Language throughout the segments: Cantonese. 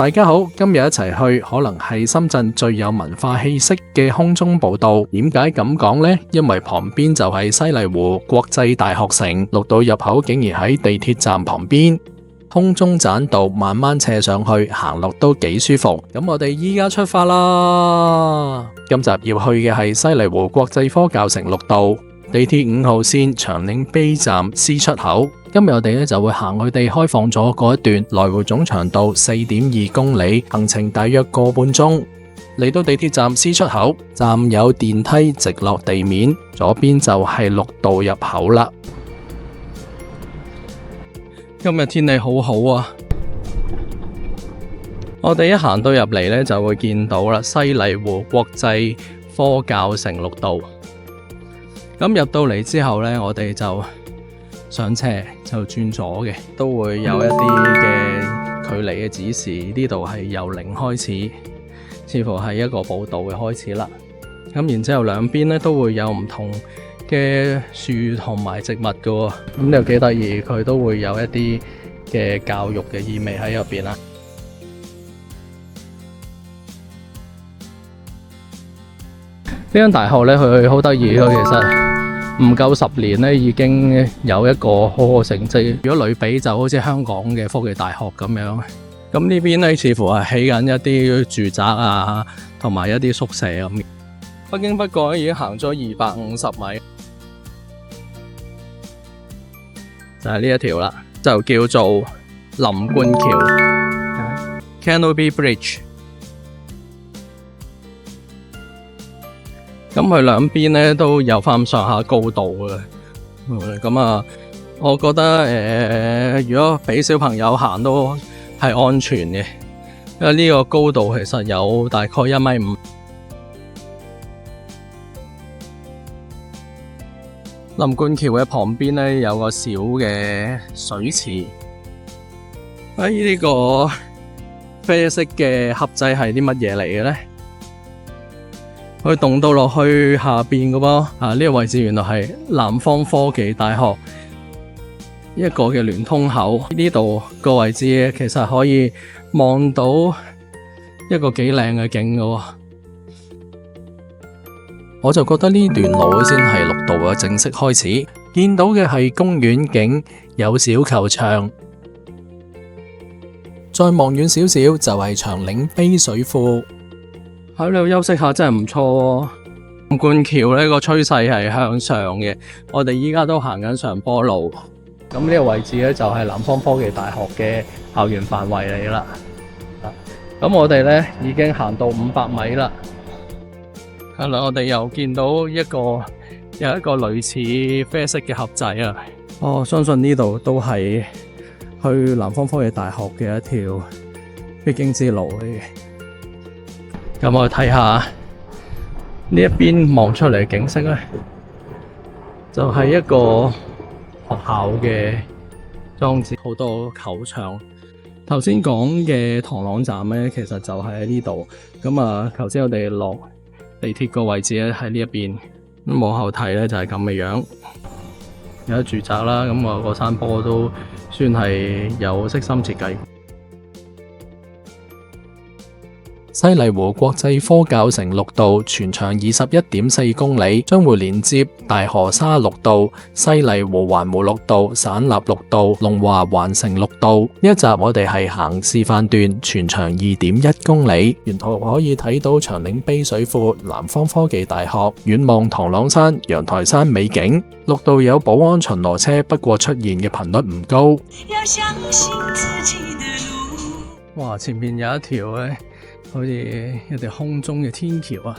大家好，今日一齊去可能係深圳最有文化氣息嘅空中步道。點解咁講呢？因為旁邊就係西麗湖國際大學城，綠道入口竟然喺地鐵站旁邊。空中棧道慢慢斜上去，行落都幾舒服。咁我哋依家出發啦！今集要去嘅係西麗湖國際科教城綠道，地鐵5號線長嶺陂站 C 出口。今日我哋就會行佢哋開放咗嗰一段，來回總長度4.2公里，行程大約個半鐘。嚟到地鐵站 C 出口，站有電梯直落地面，左邊就係綠道入口啦。今日天氣好好啊！我哋一行到入嚟呢，就會見到啦，西麗湖國際科教城綠道。咁入到嚟之後呢，我哋就上斜就轉左嘅，都會有一啲嘅距離嘅指示。呢度係由0開始，似乎係一個步道嘅開始啦。咁然之後兩邊呢都會有唔同嘅樹同埋植物嘅喎。咁又幾得意，佢都會有一啲嘅教育嘅意味喺入邊啦。呢間大學呢，佢好得意咯，其實。唔夠10年呢，已經有一個好好成績。如果類比就好似香港嘅科技大學咁樣，咁呢邊呢，似乎係起緊一啲住宅啊，同埋一啲宿舍咁。不經不覺已經行咗250米，就係呢一條啦，就叫做林冠橋 Canopy Bridge。咁佢兩邊咧都有翻上下高度嘅，咁啊，我覺得如果俾小朋友行都係安全嘅，因為呢個高度其實有大概1.5米。林冠橋嘅旁邊咧有個小嘅水池，呢個啡色嘅盒仔係啲乜嘢嚟嘅咧？可以動到落去下邊嘅噃，呢個位置原來係南方科技大學一個嘅聯通口。呢度個位置其實可以望到一個幾靚嘅景嘅。我就覺得呢段路先係綠道嘅正式開始，見到嘅係公園景，有小球場。再望遠少少就係長嶺陂水庫。喺呢度休息下真係唔錯喎。林冠橋呢個趨勢係向上嘅，我哋依家都行緊上坡路。咁呢個位置呢，就係南方科技大學嘅校園範圍嚟啦。咁我哋呢已經行到500米啦。係啦，我哋又見到有一個類似啡色嘅盒仔啊。我相信呢度都係去南方科技大學嘅一條必經之路嚟嘅。咁我哋睇下呢一邊望出嚟嘅景色咧，就係一個學校嘅裝置，好多球場。頭先講嘅唐朗站咧，其實就係喺呢度。咁啊，頭先我哋落地鐵個位置咧喺呢一邊，咁往後睇咧就係咁嘅樣，有啲住宅啦。咁啊，個山坡都算係有悉心設計。西麗湖國際科教城綠道全長21.4公里，將會連接大河沙綠道、西麗湖環湖綠道、省立綠道、龍華環城綠道。呢一集我哋係行示範段，全長2.1公里。沿途可以睇到長嶺陂水庫、南方科技大學，遠望唐朗山、陽台山美景。綠道有保安巡邏車，不過出現嘅頻率唔高。哇！前面有一條咧，好似一條空中嘅天橋啊！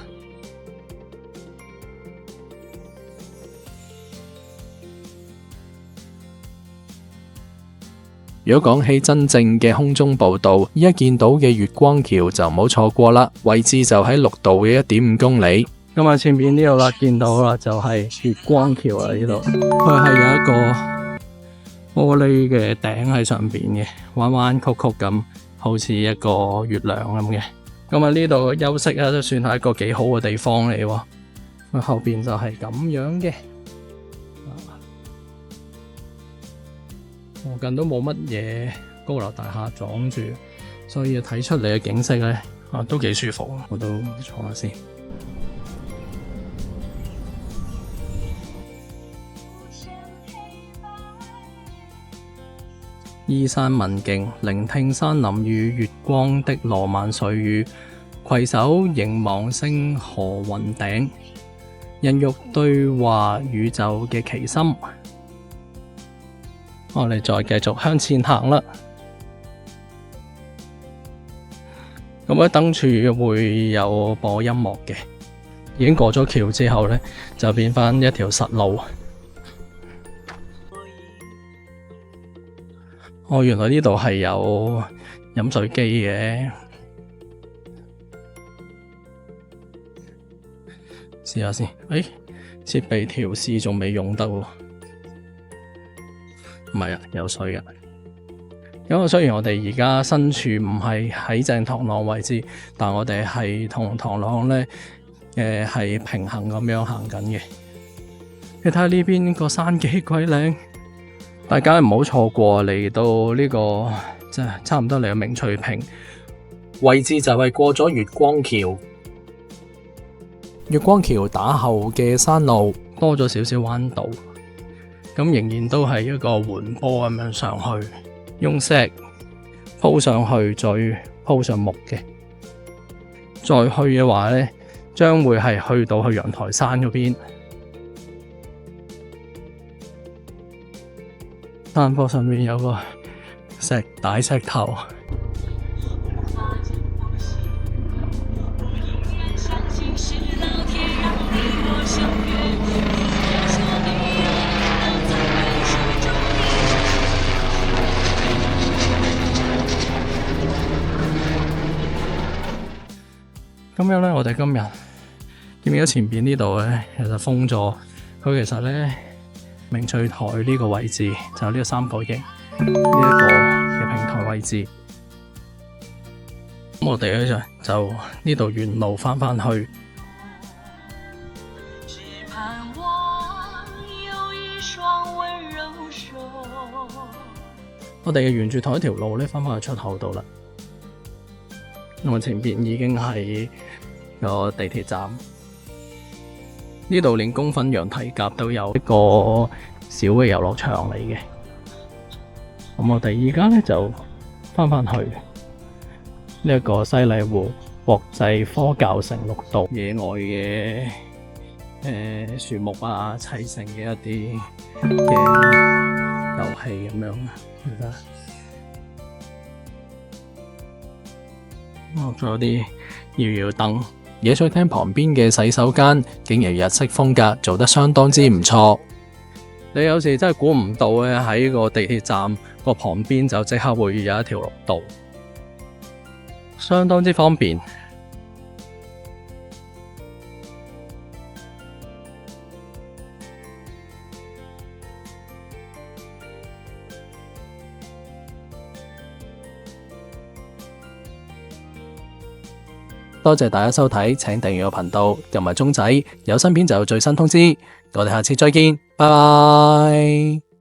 如果講起真正嘅空中步道，依家見到嘅月光橋就唔好錯過啦，位置就喺綠道嘅1.5公里。咁啊，前面呢度啦，見到啦，就係月光橋啊！呢度佢係有一個玻璃嘅頂喺上邊嘅，彎彎曲曲咁，好似一個月亮咁嘅。咁啊，呢度休息啊，都算係一個幾好嘅地方嚟喎。佢後邊就係咁樣嘅。附近都冇乜嘢高樓大廈撞住，所以睇出嚟嘅景色咧都幾舒服。我都坐下先。依山文徑，聆聽山林與月光的羅曼絮語，攜手凝望星河雲頂，人欲對話宇宙嘅奇心。我哋再繼續向前行啦。咁喺燈柱會有播音樂嘅，已經過咗橋之後呢，就變返一條實路。原來呢度係有飲水機嘅，試下先。設備調試仲未用得喎，唔係啊，有水啊。因為雖然我哋而家身處唔係喺正螳螂位置，但我哋係同螳螂呢係平衡咁樣行緊嘅。你睇下呢邊個山幾鬼靚！大家唔好錯過嚟到呢個即係差唔多嚟到明翠坪位置，就係過咗月光橋。月光橋打後嘅山路多咗少少彎道，咁仍然都係一個緩坡咁樣上去，用石鋪上去，再鋪上木嘅。再去嘅話呢，將會係去到去陽台山嗰邊。山坡上面有個大石頭，咁樣呢，我哋今日見唔見到前邊呢度呢？其實封咗，佢其實呢。明翠台呢個位置就呢個三角形呢一個嘅平台位置，咁我哋咧就呢度沿路翻去。我哋嘅沿住同一條路咧翻去出口度啦。我前邊已經係個地鐵站。呢度連公分羊蹄甲都有一個小嘅遊樂場嚟嘅。咁我哋而家咧就翻去呢一個西麗湖國際科教城綠道野外嘅樹木啊砌成嘅一啲嘅遊戲咁樣。仲有啲搖搖凳。野菜廳旁邊嘅洗手間竟然日式風格，做得相當之唔錯。你有時真係估唔到咧，喺個地鐵站個旁邊就即刻會有一條綠道，相當之方便。多謝大家收睇，請訂閱我頻道，撳埋鐘仔，有新片就有最新通知。我哋下次再見，拜拜。